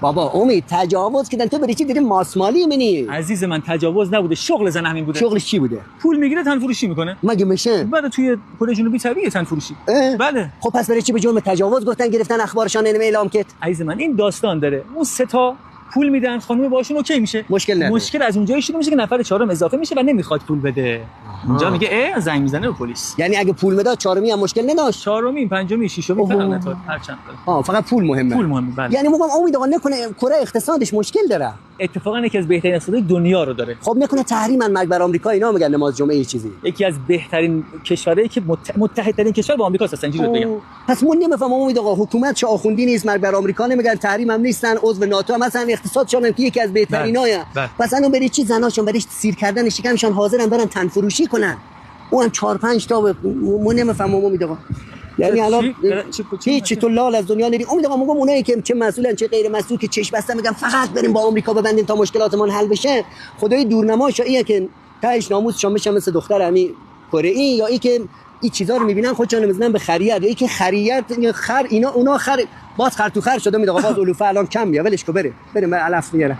بابا امید تجاوز کردن تو برای چی دیدی ماسمالی منی؟ عزیز من تجاوز نبوده، شغل زن همین بوده. شغلش چی بوده؟ پول میگیره تن فروشی میکنه. مگه میشه؟ بعد توی کره جنوبی طبیعیه تن فروشی. بله. خب پس برای چی به جرم تجاوز گفتن گرفتن اخبارشان اعلام کرد؟ عزیز من این داستان داره. اون سه تا پول میدن، خانم باشون اوکی میشه. مشکل نداره. مشکل از اونجایی شروع میشه که نفر چهارم اضافه میشه و نمیخواد پول بده. اونجا میگه زنگ میزنه به پلیس. یعنی اگه پول میداد چهارمی هم مشکل نداشت. چهارمی، پنجمی، ششمی فقط هر چند تا. فقط پول مهمه. پول مهمه. بله. یعنی میگم امید آقا نکنه کره اقتصادش مشکل داره. اتفاقا یکی از بهترین اقتصادهای دنیا رو داره. خب نکنه تحریم مرگ بر آمریکا اینا میگن نماز جمعه چیزی. یکی از بهترین کشورهایی که متحدترین کشور با آمریکا هست، اینجوری بگم. پس من نمیفهمم امید آقا حکومت چه آخوندی نیست، مرگ بر آمریکا نمیگن، تحریم هم نیستن، عضو ناتو هم مثلا اقتصادشون هم که یکی از بهتریناست. پس الان برای چی زناشون برای سیر کردن شکمشون حاضرن برن تن فروشی کنن؟ اونم 4-5 تا من نمیفهمم امید آقا. یعنی الان هیچ تو لال از دنیا نری. امید آقا میگم اونایی که چه مسئولن چه غیر مسئول که چش بسته میگن فقط بریم با آمریکا ببندیم تا مشکلاتمون حل بشه، خدای دورنماش ایه که تهش ناموسشون بشه مثل دختر همین کره ای، یا ای که این چیزا رو میبینن خودشون میزنن به خریت، یا ای که خریت خر اینا اونا خر باز خر تو خر شده. امید آقا باز علوفه الان کم میاد، ولش کو بریم علف میاره.